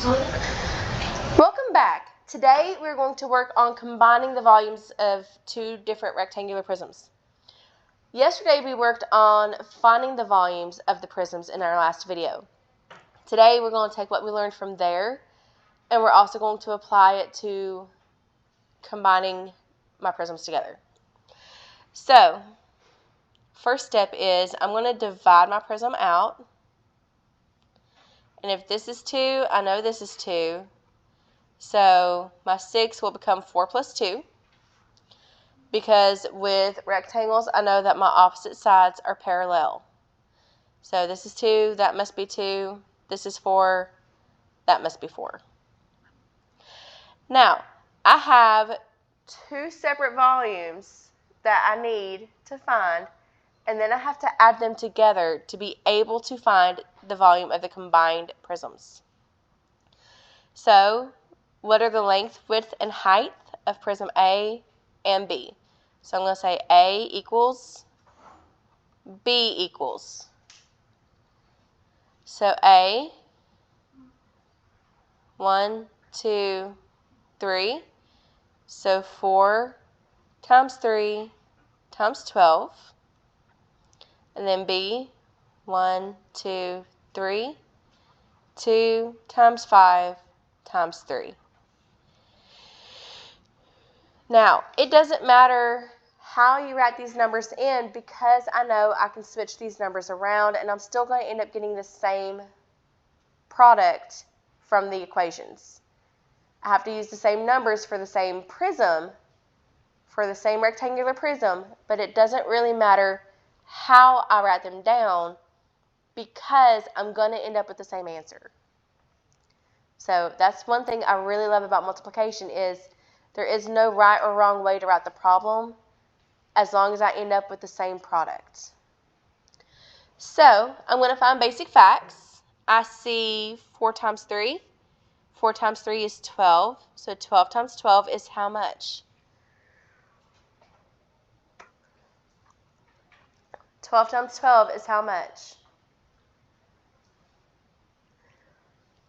Welcome back. Today we're going to work on combining the volumes of two different rectangular prisms. Yesterday we worked on finding the volumes of the prisms in our last video. Today we're going to take what we learned from there, and we're also going to apply it to combining my prisms together. So, first step is I'm going to divide my prism out. And if this is 2, I know this is 2. So my 6 will become 4 plus 2. Because with rectangles, I know that my opposite sides are parallel. So this is 2, that must be 2. This is 4, that must be 4. Now, I have 2 separate volumes that I need to find, and then I have to add them together to be able to find the volume of the combined prisms. So, what are the length, width, and height of prism A and B? So I'm going to say A equals, B equals. So A, 1, 2, 3. So 4 times 3 times 12. And then B, 1, 2, 3. 2 times 5 times 3. Now, it doesn't matter how you write these numbers in because I know I can switch these numbers around and I'm still going to end up getting the same product from the equations. I have to use the same numbers for the same prism, for the same rectangular prism, but it doesn't really matter how I write them down because I'm going to end up with the same answer. So that's one thing I really love about multiplication is there is no right or wrong way to write the problem as long as I end up with the same product. So I'm going to find basic facts. I see 4 times 3. 4 times 3 is 12. So 12 times 12 is how much? 12 times 12 is how much?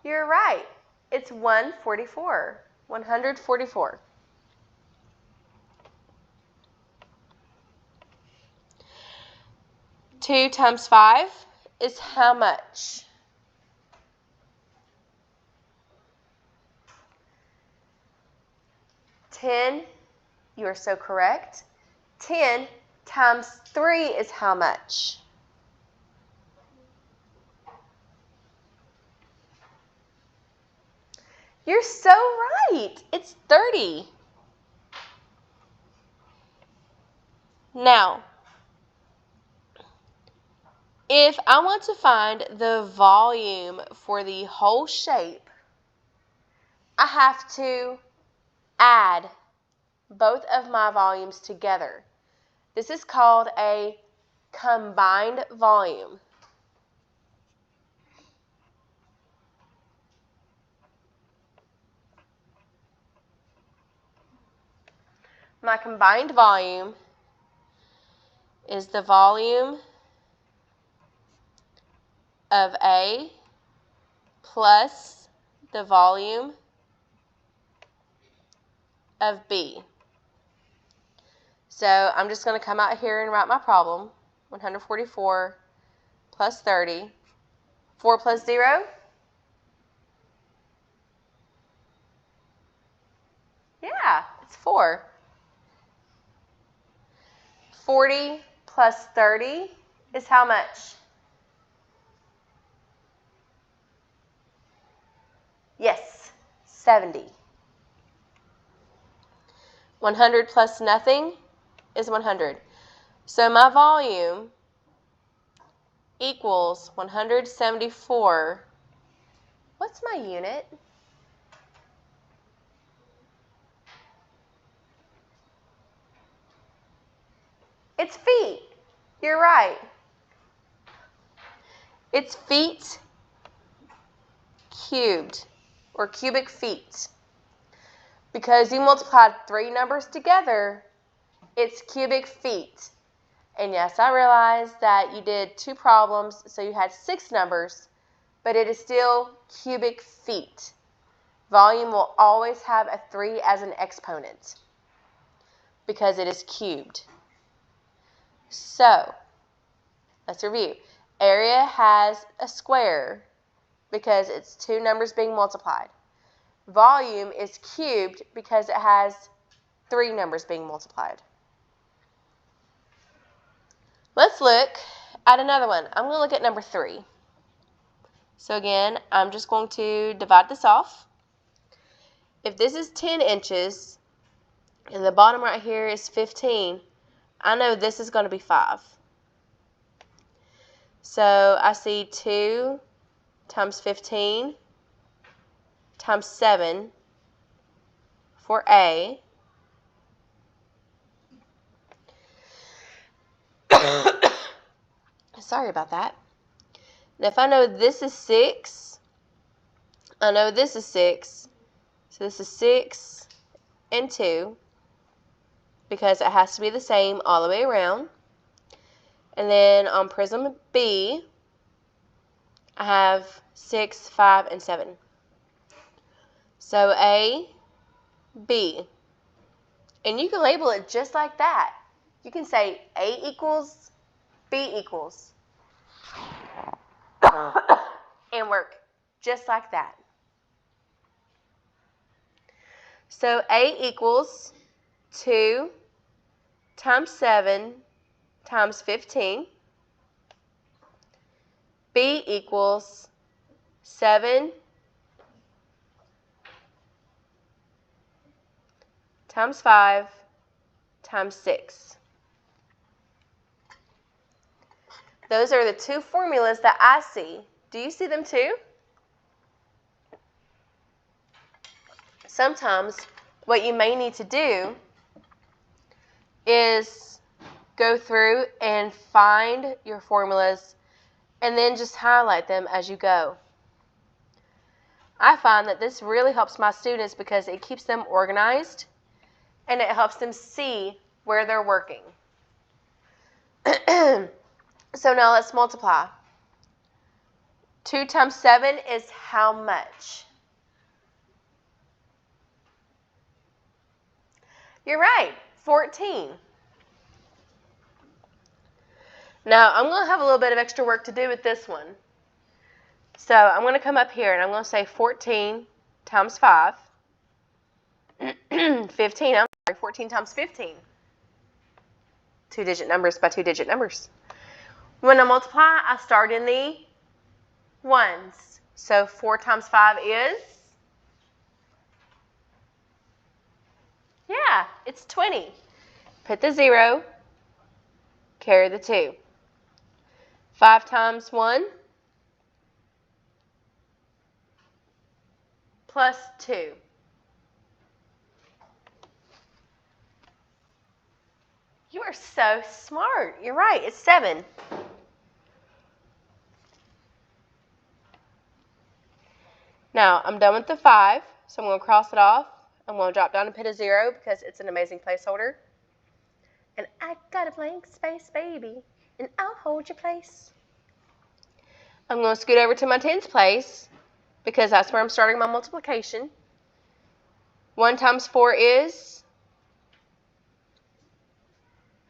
You're right. It's 144. 144. Two times 5 is how much? $10. You are so correct. 10 times 3 is how much? You're so right. It's 30. Now, if I want to find the volume for the whole shape, I have to add both of my volumes together. This is called a combined volume. My combined volume is the volume of A plus the volume of B. So I'm just going to come out here and write my problem. 144 plus 30. 4 plus 0? Yeah, it's 4. 40 plus 30 is how much? Yes, 70. 100 plus nothing is 100. So my volume equals 174. What's my unit? It's feet. You're right. It's feet cubed, or cubic feet. Because you multiplied 3 numbers together, it's cubic feet. And yes, I realize that you did 2 problems, so you had 6 numbers, but it is still cubic feet. Volume will always have a 3 as an exponent because it is cubed. So, let's review. Area has a square because it's 2 numbers being multiplied. Volume is cubed because it has 3 numbers being multiplied. Let's look at another one. I'm going to look at number 3. So again, I'm just going to divide this off. If this is 10 inches and the bottom right here is 15, I know this is going to be 5. So I see 2 times 15 times 7 for A. Sorry about that. And if I know this is 6, I know this is 6. So this is 6 and 2 because it has to be the same all the way around. And then on prism B, I have 6, 5, and 7. So A, B. And you can label it just like that. You can say A equals, B equals. And work just like that. So A equals 2 times 7 times 15. B equals 7 times 5 times 6. Those are the 2 formulas that I see. Do you see them too? Sometimes what you may need to do is go through and find your formulas and then just highlight them as you go. I find that this really helps my students because it keeps them organized and it helps them see where they're working. So now let's multiply. 2 times 7 is how much? You're right, 14. Now, I'm going to have a little bit of extra work to do with this one. So I'm going to come up here and I'm going to say 14 times 5. 15, I'm sorry, 14 times 15. 2-digit numbers by 2-digit numbers. When I multiply, I start in the ones. So 4 times 5 is? Yeah, it's 20. Put the 0, carry the 2. 5 times 1 plus 2. You are so smart. You're right, it's 7. Now, I'm done with the 5, so I'm going to cross it off. I'm going to drop down and put a 0 because it's an amazing placeholder. And I got a blank space, baby, and I'll hold your place. I'm going to scoot over to my tens place because that's where I'm starting my multiplication. 1 times 4 is?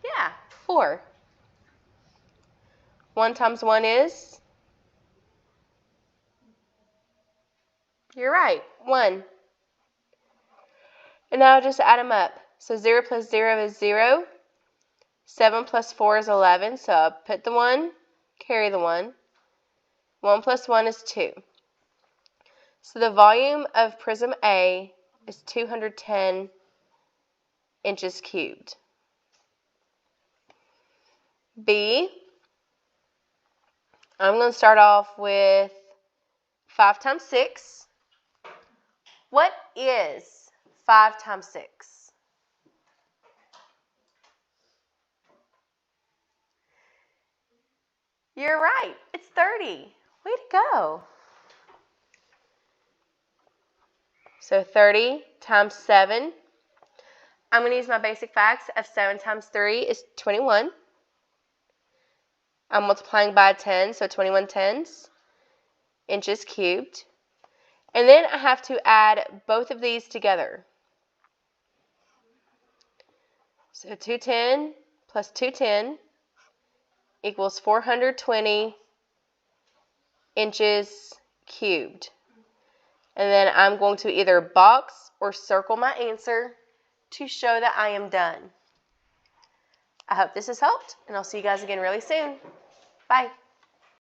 Yeah, 4. 1 times 1 is? You're right, 1. And now I'll just add them up. So 0 plus 0 is 0. 7 plus 4 is 11. So I'll put the 1, carry the 1. 1 plus 1 is 2. So the volume of prism A is 210 inches cubed. B, I'm going to start off with 5 times 6. What is 5 times 6? You're right. It's 30. Way to go. So 30 times 7. I'm going to use my basic facts of 7 times 3 is 21. I'm multiplying by 10, so 21 tens inches cubed. And then I have to add both of these together. So 210 plus 210 equals 420 inches cubed. And then I'm going to either box or circle my answer to show that I am done. I hope this has helped, and I'll see you guys again really soon. Bye.